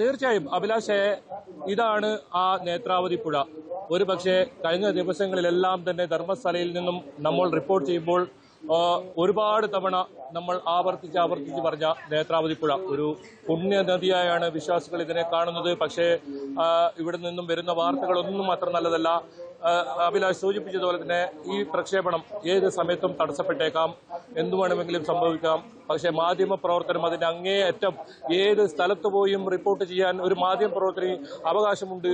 തീർച്ചയായും അഭിലാഷേ, ഇതാണ് ആ നേത്രാവതി പുഴ. ഒരു പക്ഷേ കഴിഞ്ഞ ദിവസങ്ങളിലെല്ലാം തന്നെ ധർമ്മസ്ഥലയിൽ നിന്നും നമ്മൾ റിപ്പോർട്ട് ചെയ്യുമ്പോൾ ഒരുപാട് തവണ നമ്മൾ ആവർത്തിച്ച് പറഞ്ഞ നേത്രാവതി പുഴ ഒരു പുണ്യ നദിയായാണ് വിശ്വാസികൾ ഇതിനെ കാണുന്നത്. പക്ഷേ ഇവിടെ നിന്നും വരുന്ന വാർത്തകളൊന്നും അത്ര നല്ലതല്ല. അഭിലാഷ് സൂചിപ്പിച്ചതുപോലെ തന്നെ ഈ പ്രക്ഷേപണം ഏത് സമയത്തും തടസ്സപ്പെട്ടേക്കാം, എന്തു വേണമെങ്കിലും സംഭവിക്കാം. പക്ഷേ മാധ്യമ പ്രവർത്തനം അതിന്റെ അങ്ങേയറ്റം ഏത് സ്ഥലത്ത് പോയും റിപ്പോർട്ട് ചെയ്യാൻ ഒരു മാധ്യമ പ്രവർത്തന അവകാശമുണ്ട്.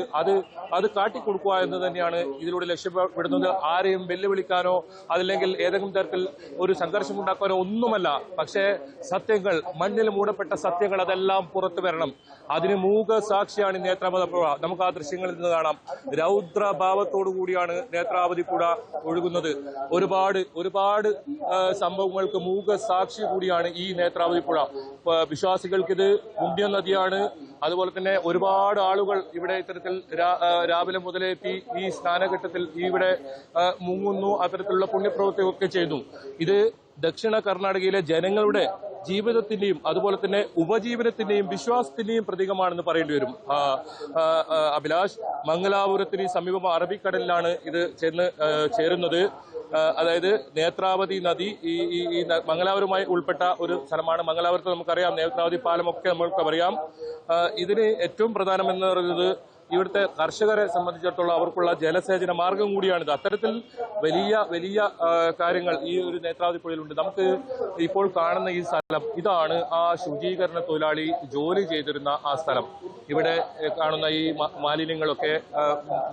അത് കാട്ടിക്കൊടുക്കുക എന്ന് തന്നെയാണ് ഇതിലൂടെ ലക്ഷ്യപ്പെടുന്നത്. ആരെയും വെല്ലുവിളിക്കാനോ അതല്ലെങ്കിൽ ഏതെങ്കിലും തരത്തിൽ ഒരു സംഘർഷമുണ്ടാക്കാനോ ഒന്നുമല്ല. പക്ഷേ സത്യങ്ങൾ, മണ്ണിൽ മൂടപ്പെട്ട സത്യങ്ങൾ അതെല്ലാം പുറത്തു വരണം. അതിന് മൂക സാക്ഷിയാണ് നേത്രാവതി പുഴ. നമുക്ക് ആ ദൃശ്യങ്ങളിൽ നിന്ന് കാണാം. രൗദ്രഭാവത്തോടു കൂടിയാണ് നേത്രാവതി പുഴ ഒഴുകുന്നത്. ഒരുപാട് സംഭവങ്ങൾക്ക് മൂക സാക്ഷി കൂടിയാണ് ഈ നേത്രാവതി പുഴ. വിശ്വാസികൾക്കിത് പുണ്യ നദിയാണ്. അതുപോലെ തന്നെ ഒരുപാട് ആളുകൾ ഇവിടെ ഇത്തരത്തിൽ രാവിലെ മുതലെത്തി ഈ സ്നാനഘട്ടത്തിൽ ഇവിടെ മുങ്ങുന്നു, അത്തരത്തിലുള്ള പുണ്യപ്രവൃത്തിയൊക്കെ ചെയ്യുന്നു. ഇത് ദക്ഷിണ കർണാടകയിലെ ജനങ്ങളുടെ ജീവിതത്തിന്റെയും അതുപോലെ തന്നെ ഉപജീവനത്തിന്റെയും വിശ്വാസത്തിന്റെയും പ്രതീകമാണെന്ന് പറയേണ്ടി വരും. അഭിലാഷ്, മംഗലാപുരത്തിന് സമീപം അറബിക്കടലിലാണ് ഇത് ചേരുന്നത്. അതായത് നേത്രാവതി നദി ഈ മംഗലാപുരവുമായി ഉൾപ്പെട്ട ഒരു സ്ഥലമാണ്. മംഗലാപുരത്ത് നമുക്കറിയാം, നേത്രാവതി പാലമൊക്കെ നമ്മൾക്കറിയാം. ഇതിന് ഏറ്റവും പ്രധാനമെന്ന് പറയുന്നത് ഇവിടുത്തെ കർഷകരെ സംബന്ധിച്ചിടത്തോളം അവർക്കുള്ള ജലസേചന മാർഗം കൂടിയാണിത്. അത്തരത്തിൽ വലിയ കാര്യങ്ങൾ ഈ ഒരു നേത്രാവതി പുഴയിലുണ്ട്. നമുക്ക് ഇപ്പോൾ കാണുന്ന ഈ സ്ഥലം, ഇതാണ് ആ ശുചീകരണ തൊഴിലാളി ജോലി ചെയ്തിരുന്ന ആ സ്ഥലം. ഇവിടെ കാണുന്ന ഈ മാലിന്യങ്ങളൊക്കെ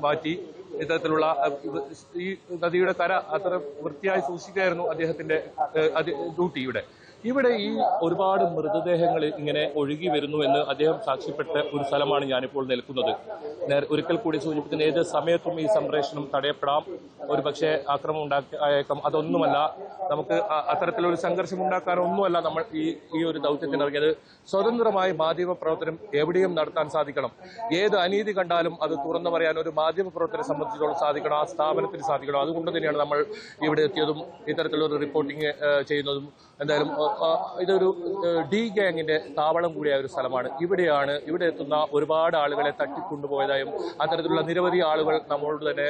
മാറ്റി ഇത്തരത്തിലുള്ള ഈ നദിയുടെ കര അത്ര വൃത്തിയായി സൂക്ഷിക്കുകയായിരുന്നു അദ്ദേഹത്തിന്റെ ഡ്യൂട്ടി. ഇവിടെ ഈ ഒരുപാട് മൃതദേഹങ്ങൾ ഇങ്ങനെ ഒഴുകി വരുന്നു എന്ന് അദ്ദേഹം സാക്ഷ്യപ്പെട്ട ഒരു സ്ഥലമാണ് ഞാനിപ്പോൾ നിൽക്കുന്നത്. ഒരിക്കൽ കൂടി സൂചിപ്പിക്കുന്ന ഏത് സമയത്തും ഈ സംപ്രേഷണം തടയപ്പെടാം. ഒരുപക്ഷെ ആക്രമണം ഉണ്ടായേക്കാം. അതൊന്നുമല്ല, നമുക്ക് അത്തരത്തിലൊരു സംഘർഷം ഉണ്ടാക്കാനൊന്നുമല്ല നമ്മൾ ഈ ഒരു ദൗത്യത്തിന് ഇറങ്ങിയത്. സ്വതന്ത്രമായി മാധ്യമ പ്രവർത്തനം എവിടെയും നടത്താൻ സാധിക്കണം. ഏത് അനീതി കണ്ടാലും അത് തുറന്നു പറയാൻ ഒരു മാധ്യമ പ്രവർത്തനെ സംബന്ധിച്ചിടത്തോളം സാധിക്കണം, ആ സ്ഥാപനത്തിന് സാധിക്കണം. അതുകൊണ്ട് തന്നെയാണ് നമ്മൾ ഇവിടെ എത്തിയതും ഇത്തരത്തിലൊരു റിപ്പോർട്ടിംഗ് ചെയ്യുന്നതും. എന്തായാലും ഇതൊരു ഡി ഗ്യാങ്ങിന്റെ താവളം കൂടിയായ ഒരു സ്ഥലമാണ്. ഇവിടെ എത്തുന്ന ഒരുപാട് ആളുകളെ തട്ടിക്കൊണ്ടുപോയതായും അത്തരത്തിലുള്ള നിരവധി ആളുകൾ നമ്മളോട് തന്നെ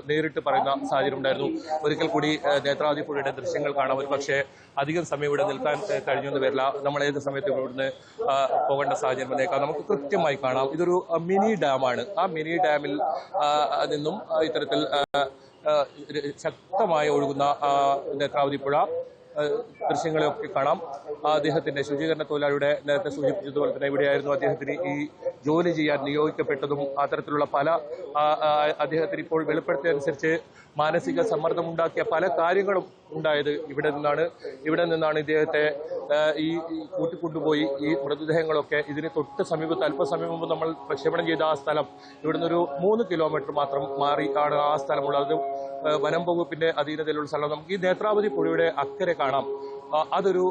നേരിട്ട് പറയുന്ന സാഹചര്യം ഉണ്ടായിരുന്നു. ഒരിക്കൽ കൂടി നേത്രാവതി പുഴയുടെ ദൃശ്യങ്ങൾ കാണാം. ഒരു പക്ഷേ അധികം സമയം ഇവിടെ നിൽക്കാൻ കഴിഞ്ഞെന്ന് വരില്ല. നമ്മൾ ഏത് സമയത്ത് ഇവിടുന്ന് പോകേണ്ട സാഹചര്യം വന്നേക്കാം. നമുക്ക് കൃത്യമായി കാണാം, ഇതൊരു മിനി ഡാമാണ്. ആ മിനി ഡാമിൽ നിന്നും ഇത്തരത്തിൽ ശക്തമായി ഒഴുകുന്ന നേത്രാവതി പുഴ ദൃശ്യങ്ങളെയൊക്കെ കാണാം. അദ്ദേഹത്തിന്റെ ശുചീകരണ തൊഴിലാളിയുടെ നേരത്തെ സൂചിപ്പിച്ചതുപോലെ തന്നെ ഇവിടെയായിരുന്നു അദ്ദേഹത്തിന് ഈ ജോലി ചെയ്യാൻ നിയോഗിക്കപ്പെട്ടതും. അത്തരത്തിലുള്ള പല അദ്ദേഹത്തിന് ഇപ്പോൾ വെളിപ്പെടുത്തിയതനുസരിച്ച് മാനസിക സമ്മർദ്ദമുണ്ടാക്കിയ പല കാര്യങ്ങളും ഉണ്ടായത് ഇവിടെ നിന്നാണ് ഇദ്ദേഹത്തെ ഈ കൂട്ടിക്കൊണ്ടുപോയി ഈ മൃതദേഹങ്ങളൊക്കെ ഇതിന് തൊട്ട് സമീപത്ത് അല്പസമയം മുമ്പ് നമ്മൾ പ്രക്ഷേപണം ചെയ്ത ആ സ്ഥലം ഇവിടുന്ന് ഒരു 3 കിലോമീറ്റർ മാത്രം മാറി ആണ് ആ സ്ഥലമുള്ളത്. വനം വകുപ്പിന്റെ അധീനതയിലുള്ള സ്ഥലം. നമുക്ക് ഈ നേത്രാവതി പുഴയുടെ അക്കരെ കാണാം. അതൊരു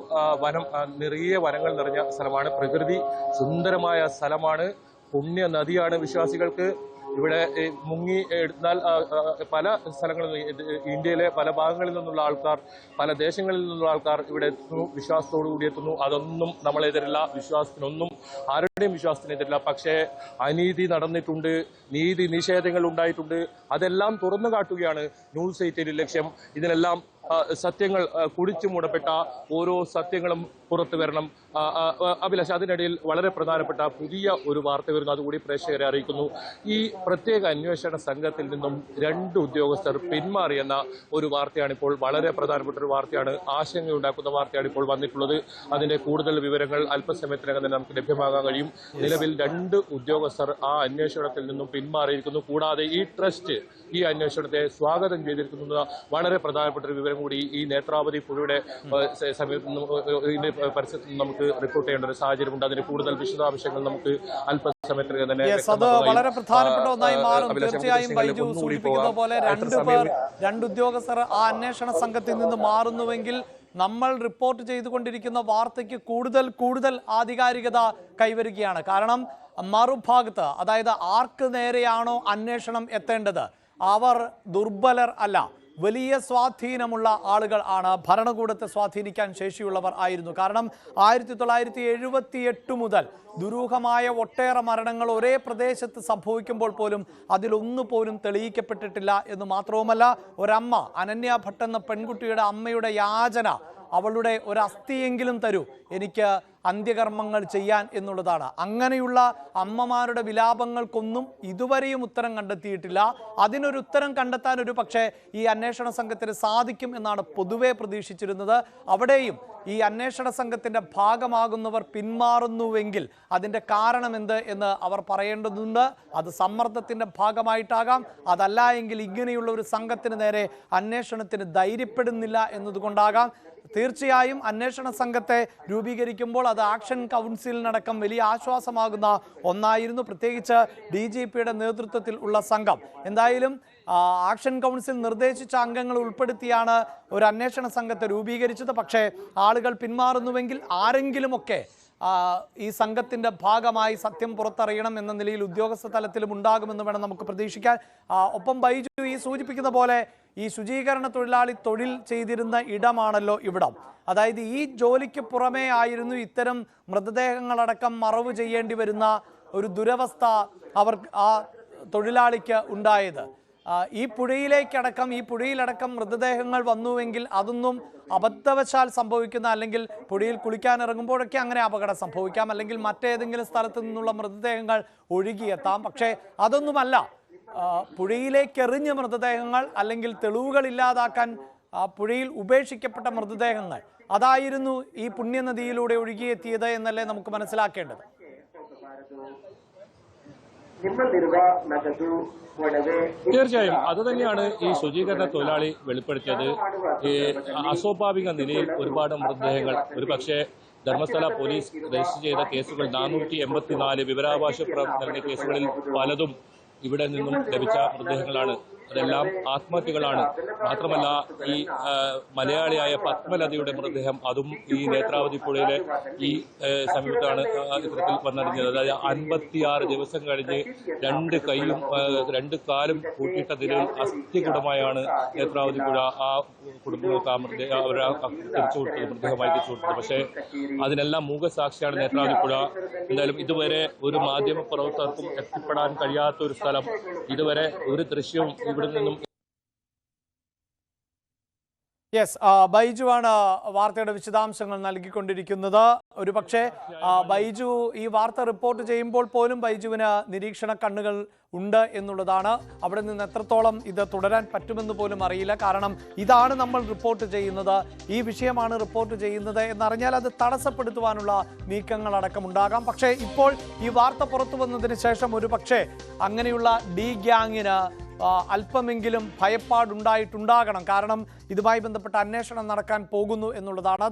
നിറയെ വനങ്ങൾ നിറഞ്ഞ സ്ഥലമാണ്. പ്രകൃതി സുന്ദരമായ സ്ഥലമാണ്. പുണ്യ നദിയാണ് വിശ്വാസികൾക്ക്. ഇവിടെ മുങ്ങി എടുത്താൽ പല സ്ഥലങ്ങളിൽ ഇന്ത്യയിലെ പല ഭാഗങ്ങളിൽ നിന്നുള്ള ആൾക്കാർ, പല ദേശങ്ങളിൽ നിന്നുള്ള ആൾക്കാർ ഇവിടെ എത്തുന്നു, വിശ്വാസത്തോടു കൂടി എത്തുന്നു. അതൊന്നും നമ്മളെതിരില്ല, വിശ്വാസത്തിനൊന്നും ആരുടെയും വിശ്വാസത്തിനെതിരില്ല. പക്ഷേ അനീതി നടന്നിട്ടുണ്ട്, നീതി നിഷേധങ്ങൾ ഉണ്ടായിട്ടുണ്ട്. അതെല്ലാം തുറന്നു കാട്ടുകയാണ് ന്യൂസ് 18 ലക്ഷ്യം. ഇതിനെല്ലാം സത്യങ്ങൾ കുടിച്ചു മൂടപ്പെട്ട ഓരോ സത്യങ്ങളും പുറത്തു വരണം. അഭിലാഷ്, അതിനിടയിൽ വളരെ പ്രധാനപ്പെട്ട പുതിയ ഒരു വാർത്ത വരുന്നു, അതുകൂടി പ്രേക്ഷകരെ അറിയിക്കുന്നു. ഈ പ്രത്യേക അന്വേഷണ സംഘത്തിൽ നിന്നും 2 ഉദ്യോഗസ്ഥർ പിന്മാറിയെന്ന ഒരു വാർത്തയാണ് ഇപ്പോൾ, വളരെ പ്രധാനപ്പെട്ട ഒരു വാർത്തയാണ്, ആശങ്കയുണ്ടാക്കുന്ന വാർത്തയാണ് ഇപ്പോൾ വന്നിട്ടുള്ളത്. അതിന്റെ കൂടുതൽ വിവരങ്ങൾ അല്പസമയത്തിനകം തന്നെ നമുക്ക് ലഭ്യമാകാൻ കഴിയും. നിലവിൽ 2 ഉദ്യോഗസ്ഥർ ആ അന്വേഷണത്തിൽ നിന്നും പിന്മാറിയിരിക്കുന്നു. കൂടാതെ ഈ ട്രസ്റ്റ് ഈ അന്വേഷണത്തെ സ്വാഗതം ചെയ്തിരിക്കുന്ന വളരെ പ്രധാനപ്പെട്ട ഒരു വിവരം കൂടി ഈ നേത്രാവതി പുഴയുടെ പരിസരത്ത് നിന്ന് നമുക്ക് റിപ്പോർട്ട് ചെയ്യേണ്ട ഒരു സാഹചര്യമുണ്ട്. അതിന് കൂടുതൽ വിശദാംശങ്ങൾ നമുക്ക് അല്പസമയത്തിനകം തന്നെ വളരെ പ്രധാനപ്പെട്ട ഒന്നായി മാറും. തീർച്ചയായും ബൈജു സൂചിപ്പിക്കുന്ന പോലെ 2 ഉദ്യോഗസ്ഥർ ആ അന്വേഷണ സംഘത്തിൽ നിന്ന് മാറുന്നുവെങ്കിൽ നമ്മൾ റിപ്പോർട്ട് ചെയ്തുകൊണ്ടിരിക്കുന്ന വാർത്തയ്ക്ക് കൂടുതൽ ആധികാരികത കൈവരികയാണ്. കാരണം മറുഭാഗത്ത്, അതായത് ആർക്ക് നേരെയാണോ അന്വേഷണം എത്തേണ്ടത് അവർ ദുർബലർ അല്ല, വലിയ സ്വാധീനമുള്ള ആളുകൾ ആണ്, ഭരണകൂടത്തെ സ്വാധീനിക്കാൻ ശേഷിയുള്ളവർ ആയിരുന്നു. കാരണം 1978 മുതൽ ദുരൂഹമായ ഒട്ടേറെ മരണങ്ങൾ ഒരേ പ്രദേശത്ത് സംഭവിക്കുമ്പോൾ പോലും അതിലൊന്നുപോലും തെളിയിക്കപ്പെട്ടിട്ടില്ല എന്ന് മാത്രവുമല്ല, ഒരമ്മ അനന്യ ഭട്ട് എന്ന പെൺകുട്ടിയുടെ അമ്മയുടെ യാചന, അവളുടെ ഒരു അസ്ഥിയെങ്കിലും തരൂ, എനിക്ക് അന്ത്യകർമ്മങ്ങൾ ചെയ്യാൻ എന്നുള്ളതാണ്. അങ്ങനെയുള്ള അമ്മമാരുടെ വിലാപങ്ങൾക്കൊന്നും ഇതുവരെയും ഉത്തരം കണ്ടെത്തിയിട്ടില്ല. അതിനൊരു ഉത്തരം കണ്ടെത്താൻ ഒരു പക്ഷേ ഈ അന്വേഷണ സംഘത്തിന് സാധിക്കും എന്നാണ് പൊതുവെ പ്രതീക്ഷിച്ചിരുന്നത്. അവിടെയും ഈ അന്വേഷണ സംഘത്തിൻ്റെ ഭാഗമാകുന്നവർ പിന്മാറുന്നുവെങ്കിൽ അതിൻ്റെ കാരണമെന്ത് എന്ന് അവർ പറയേണ്ടതുണ്ട്. അത് സമ്മർദ്ദത്തിൻ്റെ ഭാഗമായിട്ടാകാം, അതല്ല എങ്കിൽ ഇങ്ങനെയുള്ള ഒരു സംഘത്തിന് നേരെ അന്വേഷണത്തിന് ധൈര്യപ്പെടുന്നില്ല എന്നതുകൊണ്ടാകാം. തീർച്ചയായും അന്വേഷണ സംഘത്തെ രൂപീകരിക്കുമ്പോൾ അത് ആക്ഷൻ കൗൺസിലിനടക്കം വലിയ ആശ്വാസമാകുന്ന ഒന്നായിരുന്നു, പ്രത്യേകിച്ച് DGPയുടെ നേതൃത്വത്തിൽ ഉള്ള സംഘം. എന്തായാലും ആക്ഷൻ കൗൺസിൽ നിർദ്ദേശിച്ച അംഗങ്ങൾ ഉൾപ്പെടുത്തിയാണ് ഒരു അന്വേഷണ സംഘത്തെ രൂപീകരിച്ചത്. പക്ഷേ ആളുകൾ പിന്മാറുന്നുവെങ്കിൽ ആരെങ്കിലുമൊക്കെ ഈ സംഘത്തിൻ്റെ ഭാഗമായി സത്യം പുറത്തറിയണം എന്ന നിലയിൽ ഉദ്യോഗസ്ഥ തലത്തിലും ഉണ്ടാകുമെന്ന് വേണം നമുക്ക് പ്രതീക്ഷിക്കാൻ. ഒപ്പം ബൈജു ഈ സൂചിപ്പിക്കുന്ന പോലെ ഈ ശുചീകരണ തൊഴിലാളി തൊഴിൽ ചെയ്തിരുന്ന ഇടമാണല്ലോ ഇവിടം. അതായത് ഈ ജോലിക്ക് പുറമേ ആയിരുന്നു ഇത്തരം മൃതദേഹങ്ങളടക്കം മറവ് ചെയ്യേണ്ടി വരുന്ന ഒരു ദുരവസ്ഥ ആ തൊഴിലാളിക്ക് ഉണ്ടായത്. ഈ പുഴയിലടക്കം മൃതദേഹങ്ങൾ വന്നുവെങ്കിൽ അതൊന്നും അബദ്ധവശാൽ സംഭവിക്കുന്ന, അല്ലെങ്കിൽ പുഴയിൽ കുളിക്കാൻ ഇറങ്ങുമ്പോഴൊക്കെ അങ്ങനെ അപകടം സംഭവിക്കാം, അല്ലെങ്കിൽ മറ്റേതെങ്കിലും സ്ഥലത്ത് നിന്നുള്ള മൃതദേഹങ്ങൾ ഒഴുകിയെത്താം. പക്ഷേ അതൊന്നുമല്ല, പുഴയിലേക്ക് എറിഞ്ഞ മൃതദേഹങ്ങൾ അല്ലെങ്കിൽ തെളിവുകൾ ഇല്ലാതാക്കാൻ പുഴയിൽ ഉപേക്ഷിക്കപ്പെട്ട മൃതദേഹങ്ങൾ, അതായിരുന്നു ഈ പുണ്യനദിയിലൂടെ ഒഴുകിയെത്തിയത് എന്നല്ലേ നമുക്ക് മനസ്സിലാക്കേണ്ടത്. തീർച്ചയായും അത് തന്നെയാണ് ഈ ശുചീകരണ തൊഴിലാളി വെളിപ്പെടുത്തിയത്. ഈ അസ്വാഭാവിക നിലയിൽ ഒരുപാട് മൃതദേഹങ്ങൾ, ഒരു പക്ഷേ ധർമ്മസ്ഥല പോലീസ് രജിസ്റ്റർ ചെയ്ത കേസുകൾ 484 വിവരാവകാശം നൽകിയ കേസുകളിൽ പലതും ഇവിടെ നിന്നും ലഭിച്ച മൃതദേഹങ്ങളാണ്. അതെല്ലാം ആത്മഹത്യകളാണ്. മാത്രമല്ല ഈ മലയാളിയായ പത്മലതയുടെ മൃതദേഹം, അതും ഈ നേത്രാവതി പുഴയിലെ ഈ സമീപത്താണ് ഇത്തരത്തിൽ വന്നറിഞ്ഞത്. അതായത് 56 ദിവസം കഴിഞ്ഞ് 2 കൈയും 2 കാലും കൂട്ടിയിട്ട നിലയിൽ അസ്ഥികുടമായാണ് നേത്രാവതി പുഴ ആ കുടുംബങ്ങൾക്ക് അവരെ തിരിച്ചു കൊടുത്തത്, മൃതദേഹമായി തിരിച്ചു കൊടുത്തത്. പക്ഷേ അതിനെല്ലാം മൂകസാക്ഷിയാണ് നേത്രാവതി പുഴ. എന്തായാലും ഇതുവരെ ഒരു മാധ്യമ പ്രവർത്തകർക്കും എത്തിപ്പെടാൻ കഴിയാത്ത ഒരു സ്ഥലം, ഇതുവരെ ഒരു ദൃശ്യവും ഇവിടെ നിന്നും. യെസ്, ബൈജുവാണ് വാർത്തയുടെ വിശദാംശങ്ങൾ നൽകിക്കൊണ്ടിരിക്കുന്നത്. ഒരു പക്ഷേ ബൈജു ഈ വാർത്ത റിപ്പോർട്ട് ചെയ്യുമ്പോൾ പോലും ബൈജുവിന് നിരീക്ഷണ കണ്ണുകൾ ഉണ്ട് എന്നുള്ളതാണ്. അവിടെ നിന്ന് എത്രത്തോളം ഇത് തുടരാൻ പറ്റുമെന്ന് പോലും അറിയില്ല. കാരണം ഇതാണ് നമ്മൾ റിപ്പോർട്ട് ചെയ്യുന്നത്, ഈ വിഷയമാണ് റിപ്പോർട്ട് ചെയ്യുന്നത് എന്നറിഞ്ഞാൽ അത് തടസ്സപ്പെടുത്തുവാനുള്ള നീക്കങ്ങളടക്കം ഉണ്ടാകാം. പക്ഷേ ഇപ്പോൾ ഈ വാർത്ത പുറത്തു വന്നതിന് ശേഷം ഒരു പക്ഷേ അങ്ങനെയുള്ള ഡി ഗ്യാങ്ങിന് അല്പമെങ്കിലും ഭയപ്പാടുണ്ടായിട്ടുണ്ടാകണം. കാരണം ഇതുമായി ബന്ധപ്പെട്ട അന്വേഷണം നടക്കാൻ പോകുന്നു എന്നുള്ളതാണ്.